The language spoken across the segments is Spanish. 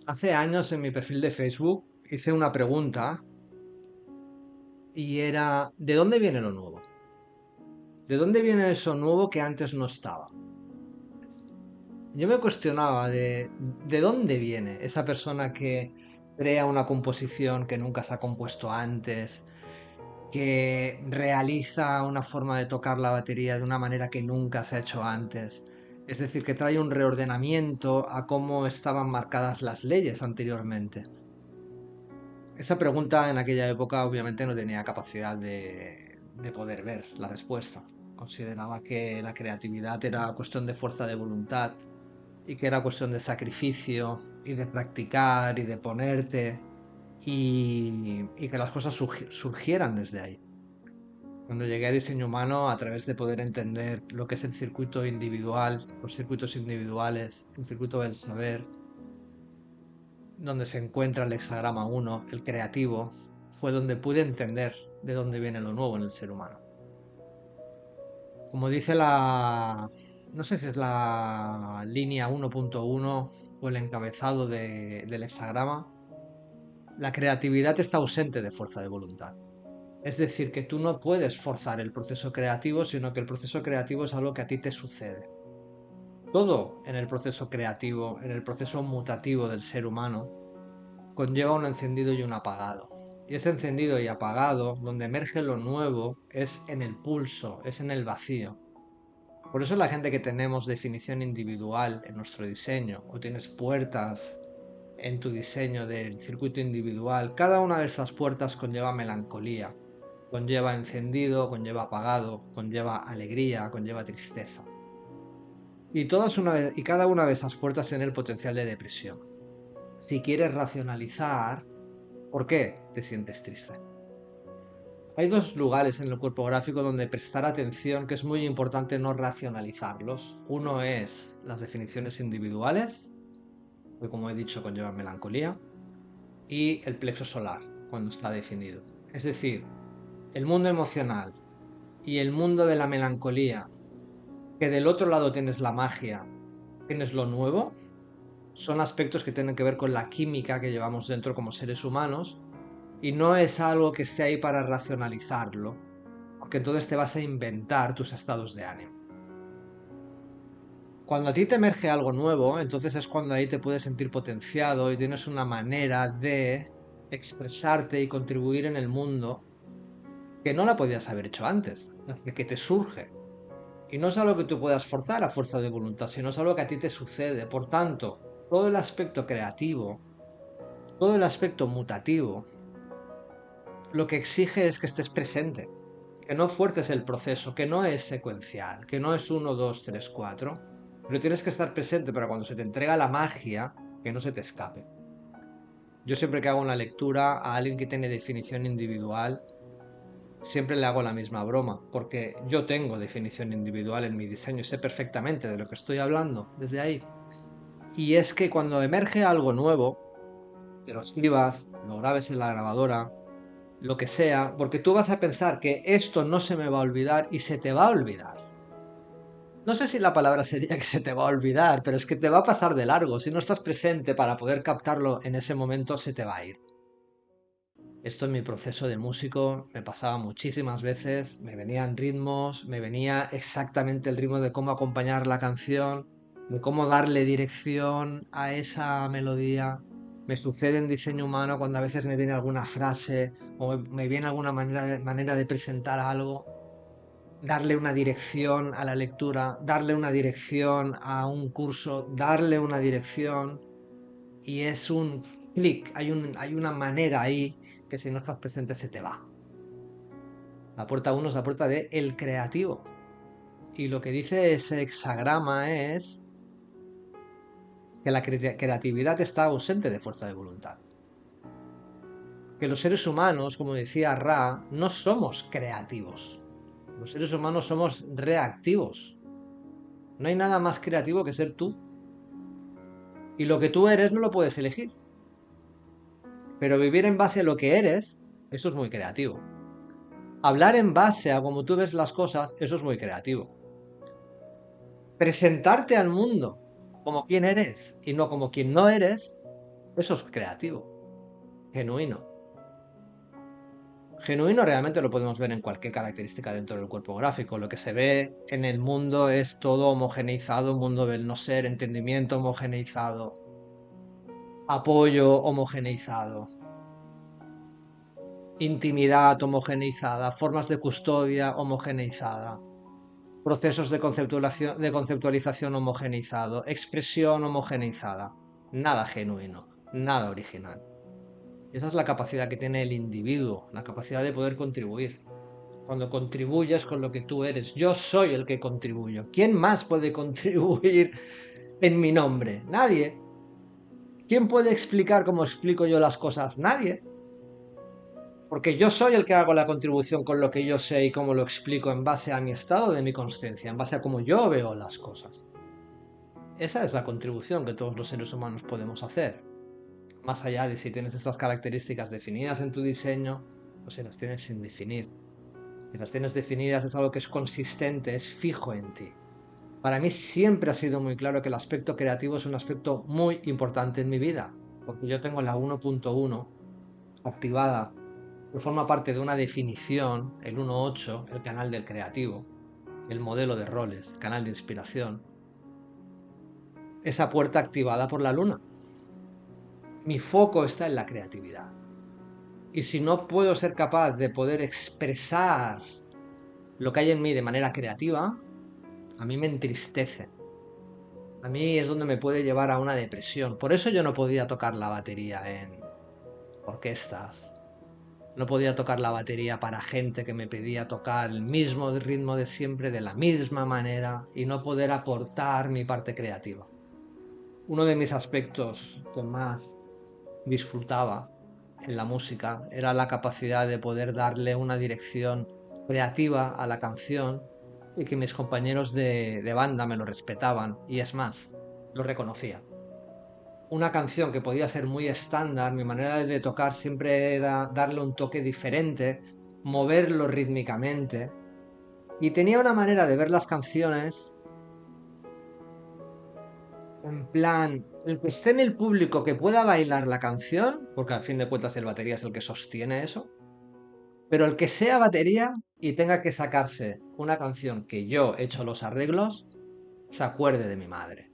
Hace años en mi perfil de Facebook hice una pregunta y era, ¿de dónde viene lo nuevo? ¿De dónde viene eso nuevo que antes no estaba? Yo me cuestionaba de dónde viene esa persona que crea una composición que nunca se ha compuesto antes, que realiza una forma de tocar la batería de una manera que nunca se ha hecho antes. Es decir, que trae un reordenamiento a cómo estaban marcadas las leyes anteriormente. Esa pregunta en aquella época obviamente no tenía capacidad de poder ver la respuesta. Consideraba que la creatividad era cuestión de fuerza de voluntad y que era cuestión de sacrificio y de practicar y de ponerte y que las cosas surgieran desde ahí. Cuando llegué a diseño humano, a través de poder entender lo que es el circuito individual, los circuitos individuales, el circuito del saber, donde se encuentra el hexagrama uno, el creativo, fue donde pude entender de dónde viene lo nuevo en el ser humano. Como dice no sé si es la línea 1.1 o el encabezado del hexagrama, la creatividad está ausente de fuerza de voluntad. Es decir, que tú no puedes forzar el proceso creativo, sino que el proceso creativo es algo que a ti te sucede. Todo en el proceso creativo, en el proceso mutativo del ser humano, conlleva un encendido y un apagado. Y ese encendido y apagado, donde emerge lo nuevo, es en el pulso, es en el vacío. Por eso la gente que tenemos definición individual en nuestro diseño, o tienes puertas en tu diseño del circuito individual, cada una de esas puertas conlleva melancolía, conlleva encendido, conlleva apagado, conlleva alegría, conlleva tristeza. Y cada una de esas puertas tiene el potencial de depresión. Si quieres racionalizar, ¿por qué te sientes triste? Hay dos lugares en el cuerpo gráfico donde prestar atención que es muy importante no racionalizarlos. Uno es las definiciones individuales, que como he dicho conllevan melancolía, y el plexo solar, cuando está definido. Es decir, el mundo emocional y el mundo de la melancolía, que del otro lado tienes la magia, tienes lo nuevo, son aspectos que tienen que ver con la química que llevamos dentro como seres humanos y no es algo que esté ahí para racionalizarlo, porque entonces te vas a inventar tus estados de ánimo. Cuando a ti te emerge algo nuevo, entonces es cuando ahí te puedes sentir potenciado y tienes una manera de expresarte y contribuir en el mundo que no la podías haber hecho antes, que te surge. Y no es algo que tú puedas forzar a fuerza de voluntad, sino es algo que a ti te sucede. Por tanto, todo el aspecto creativo, todo el aspecto mutativo, lo que exige es que estés presente, que no fuerces el proceso, que no es secuencial, que no es uno, 2, 3, 4, pero tienes que estar presente para cuando se te entrega la magia, que no se te escape. Yo siempre que hago una lectura a alguien que tiene definición individual, siempre le hago la misma broma, porque yo tengo definición individual en mi diseño y sé perfectamente de lo que estoy hablando desde ahí. Y es que cuando emerge algo nuevo, que lo escribas, lo grabes en la grabadora, lo que sea, porque tú vas a pensar que esto no se me va a olvidar y se te va a olvidar. No sé si la palabra sería que se te va a olvidar, pero es que te va a pasar de largo. Si no estás presente para poder captarlo en ese momento, se te va a ir. Esto en mi proceso de músico me pasaba muchísimas veces, me venían ritmos, me venía exactamente el ritmo de cómo acompañar la canción, de cómo darle dirección a esa melodía. Me sucede en diseño humano cuando a veces me viene alguna frase o me viene alguna manera de presentar algo, darle una dirección a la lectura, darle una dirección a un curso, darle una dirección y es un clic, hay una manera ahí que si no estás presente se te va. La puerta uno es la puerta de el creativo. Y lo que dice ese hexagrama es que la creatividad está ausente de fuerza de voluntad. Que los seres humanos, como decía Ra, no somos creativos. Los seres humanos somos reactivos. No hay nada más creativo que ser tú. Y lo que tú eres no lo puedes elegir. Pero vivir en base a lo que eres, eso es muy creativo. Hablar en base a cómo tú ves las cosas, eso es muy creativo. Presentarte al mundo como quien eres y no como quien no eres, Eso es creativo, genuino. Genuino realmente lo podemos ver en cualquier característica dentro del cuerpo gráfico. Lo que se ve en el mundo es todo homogeneizado, mundo del no ser, entendimiento homogeneizado, apoyo homogeneizado, intimidad homogeneizada, formas de custodia homogeneizada, procesos de conceptualización homogeneizado, expresión homogeneizada. Nada genuino, nada original. Esa es la capacidad que tiene el individuo, la capacidad de poder contribuir. Cuando contribuyes con lo que tú eres, yo soy el que contribuyo. ¿Quién más puede contribuir en mi nombre? Nadie. ¿Quién puede explicar cómo explico yo las cosas? Nadie. Porque yo soy el que hago la contribución con lo que yo sé y cómo lo explico en base a mi estado de mi conciencia, en base a cómo yo veo las cosas. Esa es la contribución que todos los seres humanos podemos hacer. Más allá de si tienes estas características definidas en tu diseño o si las tienes sin definir. Si las tienes definidas es algo que es consistente, es fijo en ti. Para mí siempre ha sido muy claro que el aspecto creativo es un aspecto muy importante en mi vida, porque yo tengo la 1.1 activada, que forma parte de una definición, el 1.8, el canal del creativo, el modelo de roles, el canal de inspiración, esa puerta activada por la luna. Mi foco está en la creatividad. Y si no puedo ser capaz de poder expresar lo que hay en mí de manera creativa, a mí me entristece. A mí es donde me puede llevar a una depresión. Por eso yo no podía tocar la batería en orquestas. No podía tocar la batería para gente que me pedía tocar el mismo ritmo de siempre, de la misma manera, y no poder aportar mi parte creativa. Uno de mis aspectos que más disfrutaba en la música era la capacidad de poder darle una dirección creativa a la canción y que mis compañeros de banda me lo respetaban y es más, lo reconocía. Una canción que podía ser muy estándar, mi manera de tocar siempre era darle un toque diferente, moverlo rítmicamente y tenía una manera de ver las canciones en plan, el que esté en el público que pueda bailar la canción, porque al fin de cuentas el batería es el que sostiene eso, pero el que sea batería y tenga que sacarse una canción que yo he hecho los arreglos, se acuerde de mi madre.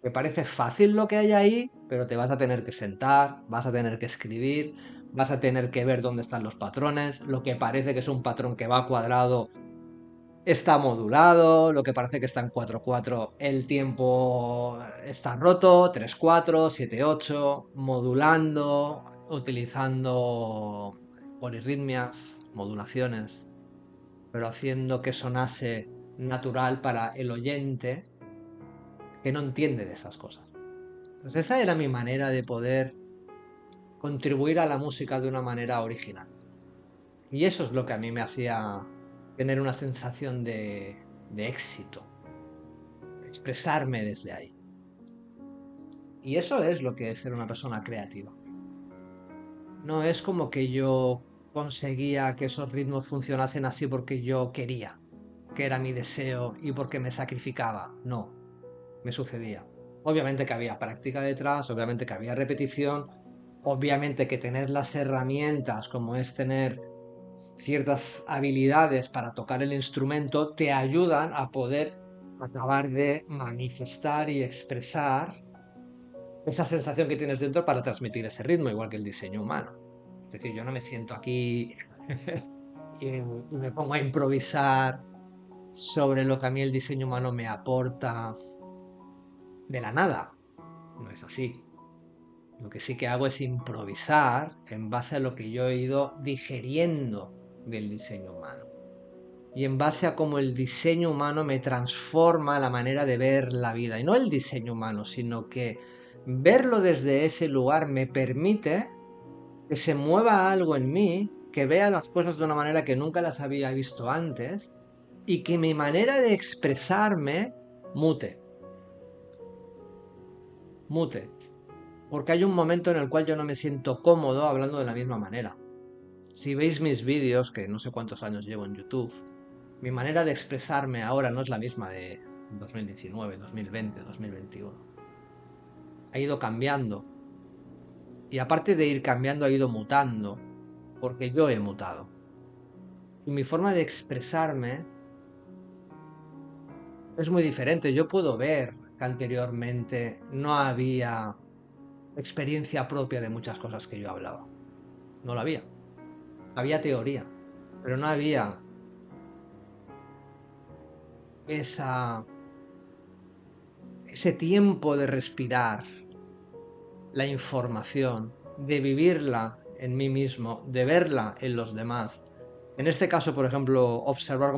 Me parece fácil lo que hay ahí, pero te vas a tener que sentar, vas a tener que escribir, vas a tener que ver dónde están los patrones, lo que parece que es un patrón que va cuadrado está modulado, lo que parece que está en 4/4, el tiempo está roto, 3/4, 7/8, modulando, utilizando polirritmias, modulaciones, pero haciendo que sonase natural para el oyente que no entiende de esas cosas. Pues esa era mi manera de poder contribuir a la música de una manera original. Y eso es lo que a mí me hacía tener una sensación de éxito, expresarme desde ahí. Y eso es lo que es ser una persona creativa. No es como que yo conseguía que esos ritmos funcionasen así porque yo quería, que era mi deseo y porque me sacrificaba. No, me sucedía. Obviamente que había práctica detrás, obviamente que había repetición, obviamente que tener las herramientas como es tener ciertas habilidades para tocar el instrumento te ayudan a poder acabar de manifestar y expresar esa sensación que tienes dentro para transmitir ese ritmo, igual que el diseño humano. Es decir, yo no me siento aquí y me pongo a improvisar sobre lo que a mí el diseño humano me aporta de la nada. No es así. Lo que sí que hago es improvisar en base a lo que yo he ido digeriendo del diseño humano. Y en base a cómo el diseño humano me transforma la manera de ver la vida. Y no el diseño humano, sino que verlo desde ese lugar me permite que se mueva algo en mí, que vea las cosas de una manera que nunca las había visto antes y que mi manera de expresarme mute. Mute. Porque hay un momento en el cual yo no me siento cómodo hablando de la misma manera. Si veis mis vídeos, que no sé cuántos años llevo en YouTube, mi manera de expresarme ahora no es la misma de 2019, 2020, 2021. Ha ido cambiando. Y aparte de ir cambiando, ha ido mutando, porque yo he mutado. Y mi forma de expresarme es muy diferente. Yo puedo ver que anteriormente no había experiencia propia de muchas cosas que yo hablaba. No la había. Había teoría, pero no había ese tiempo de respirar la información, de vivirla en mí mismo, de verla en los demás. En este caso, por ejemplo, observar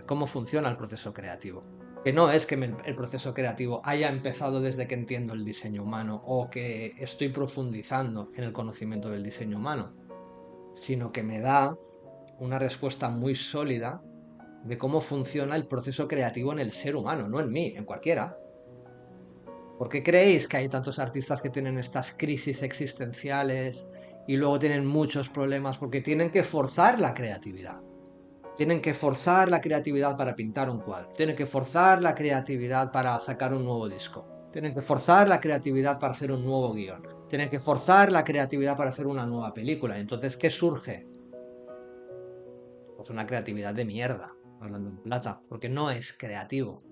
cómo funciona el proceso creativo. Que no es que el proceso creativo haya empezado desde que entiendo el diseño humano o que estoy profundizando en el conocimiento del diseño humano, sino que me da una respuesta muy sólida de cómo funciona el proceso creativo en el ser humano, no en mí, en cualquiera. ¿Por qué creéis que hay tantos artistas que tienen estas crisis existenciales y luego tienen muchos problemas? Porque tienen que forzar la creatividad. Tienen que forzar la creatividad para pintar un cuadro. Tienen que forzar la creatividad para sacar un nuevo disco. Tienen que forzar la creatividad para hacer un nuevo guión. Tienen que forzar la creatividad para hacer una nueva película. Entonces, ¿qué surge? Pues una creatividad de mierda, hablando en plata, porque no es creativo.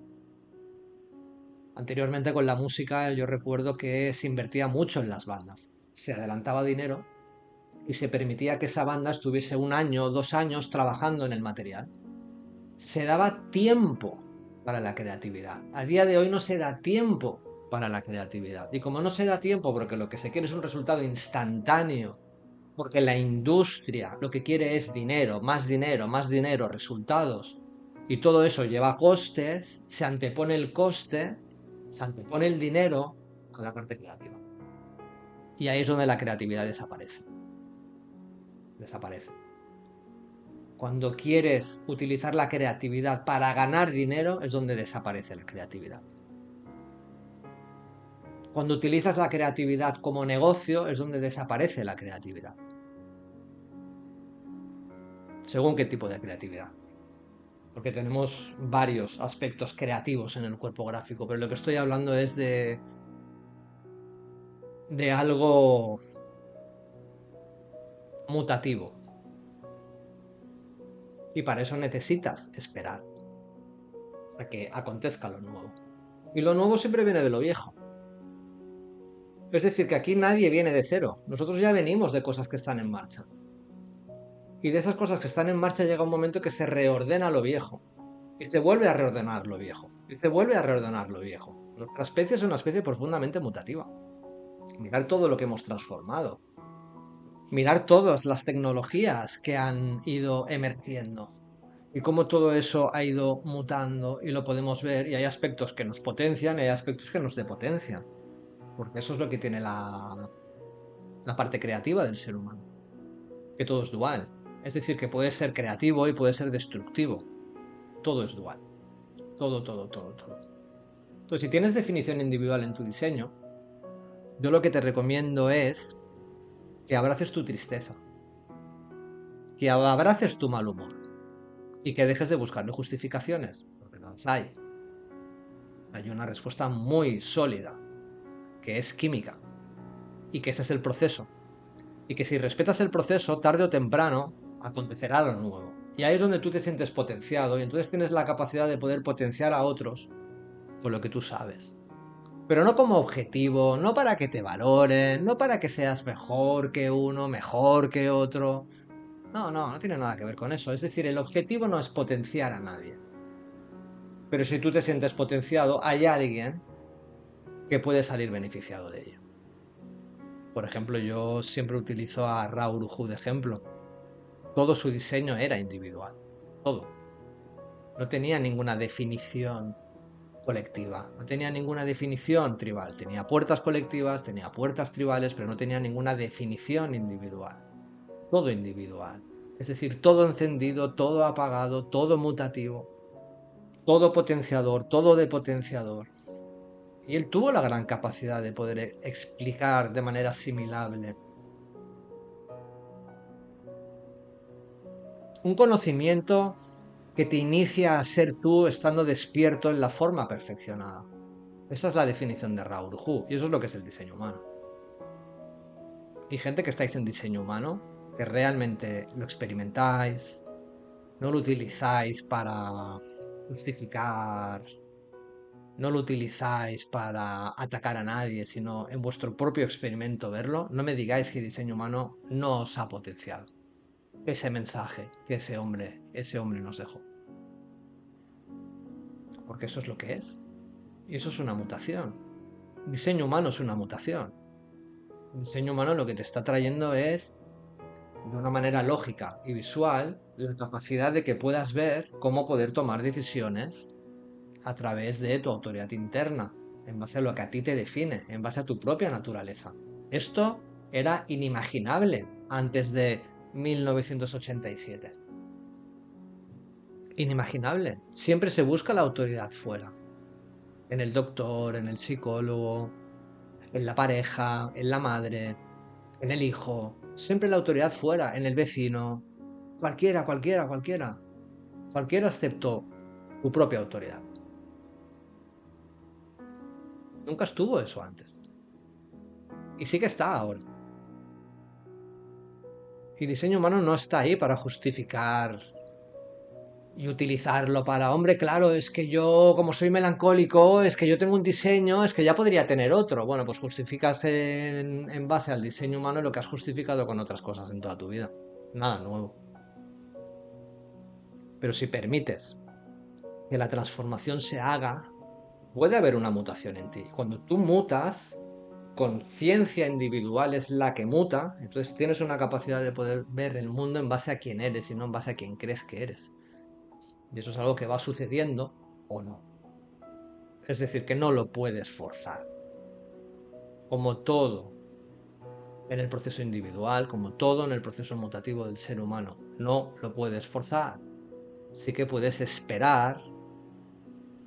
Anteriormente con la música yo recuerdo que se invertía mucho en las bandas. Se adelantaba dinero y se permitía que esa banda estuviese 1 año o 2 años trabajando en el material. Se daba tiempo para la creatividad. A día de hoy no se da tiempo para la creatividad. Y como no se da tiempo porque lo que se quiere es un resultado instantáneo, porque la industria lo que quiere es más dinero, resultados, y todo eso lleva costes, se antepone el coste, se antepone el dinero a la parte creativa. Y ahí es donde la creatividad desaparece. Desaparece. Cuando quieres utilizar la creatividad para ganar dinero es donde desaparece la creatividad. Cuando utilizas la creatividad como negocio es donde desaparece la creatividad. Según qué tipo de creatividad. Porque tenemos varios aspectos creativos en el cuerpo gráfico, pero lo que estoy hablando es de algo mutativo. Y para eso necesitas esperar a que acontezca lo nuevo. Y lo nuevo siempre viene de lo viejo. Es decir, que aquí nadie viene de cero. Nosotros ya venimos de cosas que están en marcha. Y de esas cosas que están en marcha llega un momento que se reordena lo viejo. Y se vuelve a reordenar lo viejo. Y se vuelve a reordenar lo viejo. Nuestra especie es una especie profundamente mutativa. Mirar todo lo que hemos transformado. Mirar todas las tecnologías que han ido emergiendo. Y cómo todo eso ha ido mutando y lo podemos ver. Y hay aspectos que nos potencian y hay aspectos que nos depotencian. Porque eso es lo que tiene la parte creativa del ser humano. Que todo es dual. Es decir, que puede ser creativo y puede ser destructivo. Todo es dual. Todo, todo, todo, todo. Entonces, si tienes definición individual en tu diseño, yo lo que te recomiendo es que abraces tu tristeza, que abraces tu mal humor y que dejes de buscarle justificaciones, porque no las hay. Hay una respuesta muy sólida, que es química, y que ese es el proceso. Y que si respetas el proceso, tarde o temprano, acontecerá lo nuevo. Y ahí es donde tú te sientes potenciado y entonces tienes la capacidad de poder potenciar a otros con lo que tú sabes. Pero no como objetivo, no para que te valoren, no para que seas mejor que uno, mejor que otro. No, no, no tiene nada que ver con eso. Es decir, el objetivo no es potenciar a nadie. Pero si tú te sientes potenciado, hay alguien que puede salir beneficiado de ello. Por ejemplo, yo siempre utilizo a Raoul Uruju de ejemplo. Todo su diseño era individual. Todo. No tenía ninguna definición colectiva. No tenía ninguna definición tribal. Tenía puertas colectivas, tenía puertas tribales, pero no tenía ninguna definición individual. Todo individual. Es decir, todo encendido, todo apagado, todo mutativo, todo potenciador, todo depotenciador. Y él tuvo la gran capacidad de poder explicar de manera asimilable un conocimiento que te inicia a ser tú estando despierto en la forma perfeccionada. Esa es la definición de Raoul Uruju y eso es lo que es el diseño humano. y gente que estáis en diseño humano, que realmente lo experimentáis, no lo utilizáis para justificar, no lo utilizáis para atacar a nadie, sino en vuestro propio experimento verlo, no me digáis que diseño humano no os ha potenciado ese mensaje que ese hombre nos dejó. Porque eso es lo que es. Y eso es una mutación. Diseño humano es una mutación. El diseño humano lo que te está trayendo es, de una manera lógica y visual, la capacidad de que puedas ver cómo poder tomar decisiones a través de tu autoridad interna, en base a lo que a ti te define, en base a tu propia naturaleza. Esto era inimaginable antes de 1987. Inimaginable. Siempre se busca la autoridad fuera. En el doctor, en el psicólogo, en la pareja, en la madre, en el hijo. Siempre la autoridad fuera, en el vecino. Cualquiera, cualquiera, cualquiera. Cualquiera excepto tu propia autoridad. Nunca estuvo eso antes. Y sí que está ahora. Y diseño humano no está ahí para justificar y utilizarlo para, hombre, claro, es que yo, como soy melancólico, es que yo tengo un diseño, es que ya podría tener otro. Bueno, pues justificas en base al diseño humano lo que has justificado con otras cosas en toda tu vida. Nada nuevo. Pero si permites que la transformación se haga, puede haber una mutación en ti. Cuando tú mutas, conciencia individual es la que muta, entonces tienes una capacidad de poder ver el mundo en base a quién eres y no en base a quién crees que eres. Y eso es algo que va sucediendo o no. Es decir, que no lo puedes forzar. Como todo en el proceso individual, como todo en el proceso mutativo del ser humano, no lo puedes forzar. Sí que puedes esperar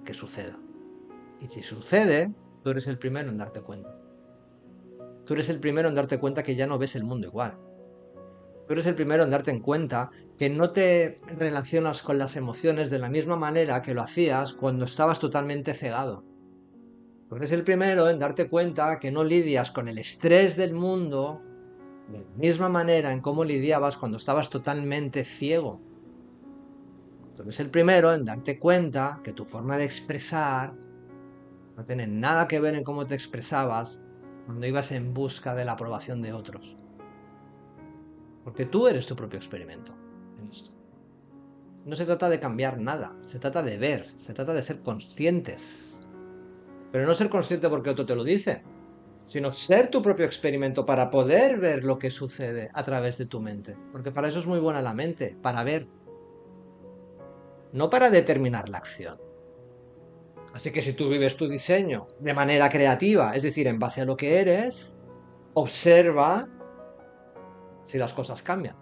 que suceda. Y si sucede, tú eres el primero en darte cuenta. Tú eres el primero en darte cuenta que ya no ves el mundo igual. Tú eres el primero en darte cuenta que no te relacionas con las emociones de la misma manera que lo hacías cuando estabas totalmente cegado. Tú eres el primero en darte cuenta que no lidias con el estrés del mundo de la misma manera en cómo lidiabas cuando estabas totalmente ciego. Tú eres el primero en darte cuenta que tu forma de expresar no tiene nada que ver en cómo te expresabas cuando ibas en busca de la aprobación de otros. Porque tú eres tu propio experimento en esto. No se trata de cambiar nada, se trata de ver, se trata de ser conscientes. Pero no ser consciente porque otro te lo dice, sino ser tu propio experimento para poder ver lo que sucede a través de tu mente. Porque para eso es muy buena la mente, para ver, no para determinar la acción. Así que si tú vives tu diseño de manera creativa, es decir, en base a lo que eres, observa si las cosas cambian,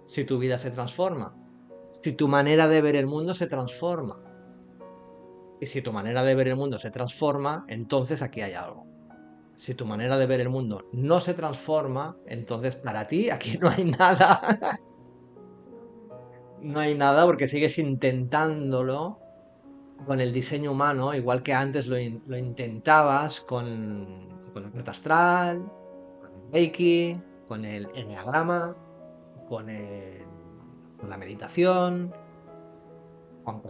si tu vida se transforma, si tu manera de ver el mundo se transforma. Y si tu manera de ver el mundo se transforma, entonces aquí hay algo. Si tu manera de ver el mundo no se transforma, entonces para ti aquí no hay nada. No hay nada porque sigues intentándolo con el diseño humano, igual que antes lo intentabas con la carta astral, con el Reiki, con el enneagrama, con la meditación, con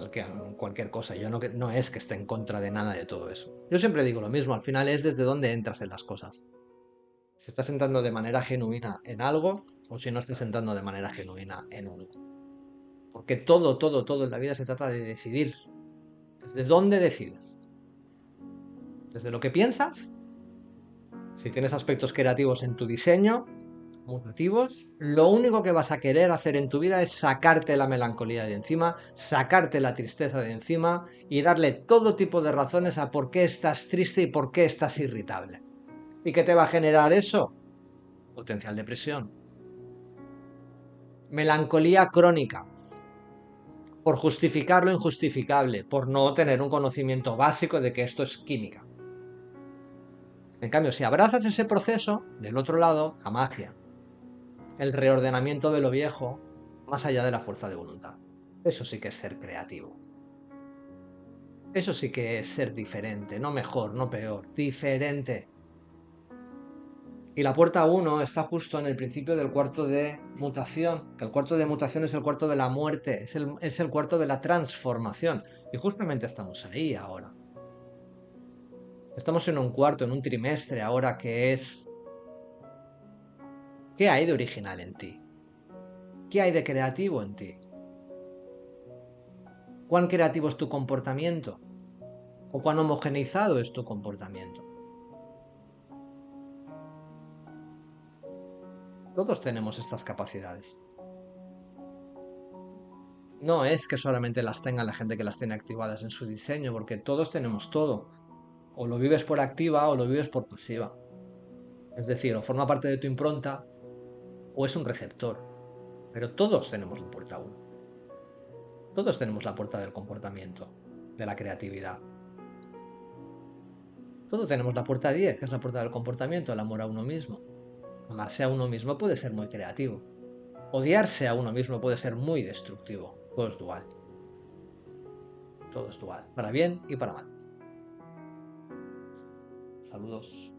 cualquier cosa. Yo no es que esté en contra de nada de todo eso. Yo siempre digo lo mismo, al final es desde dónde entras en las cosas. Si estás entrando de manera genuina en algo o si no estás entrando de manera genuina en algo. Porque todo en la vida se trata de decidir. ¿Desde dónde decides? ¿Desde lo que piensas? Si tienes aspectos creativos en tu diseño, mutativos, lo único que vas a querer hacer en tu vida es sacarte la melancolía de encima, sacarte la tristeza de encima y darle todo tipo de razones a por qué estás triste y por qué estás irritable. ¿Y qué te va a generar eso? Potencial depresión. Melancolía crónica. Por justificar lo injustificable, por no tener un conocimiento básico de que esto es química. En cambio, si abrazas ese proceso, del otro lado, la magia, el reordenamiento de lo viejo, más allá de la fuerza de voluntad. Eso sí que es ser creativo. Eso sí que es ser diferente, no mejor, no peor, diferente. Y la puerta 1 está justo en el principio del cuarto de mutación, que el cuarto de mutación es el cuarto de la muerte, es el cuarto de la transformación. Y justamente estamos ahí ahora. Estamos en un cuarto, en un trimestre ahora que es... ¿Qué hay de original en ti? ¿Qué hay de creativo en ti? ¿Cuán creativo es tu comportamiento? ¿O cuán homogeneizado es tu comportamiento? Todos tenemos estas capacidades. No es que solamente las tenga la gente que las tiene activadas en su diseño, porque todos tenemos todo. O lo vives por activa o lo vives por pasiva. Es decir, o forma parte de tu impronta o es un receptor. Pero todos tenemos la puerta 1. Todos tenemos la puerta del comportamiento, de la creatividad. Todos tenemos la puerta 10, que es la puerta del comportamiento, el amor a uno mismo. Amarse a uno mismo puede ser muy creativo. Odiarse a uno mismo puede ser muy destructivo. Todo es dual. Todo es dual. Para bien y para mal. Saludos.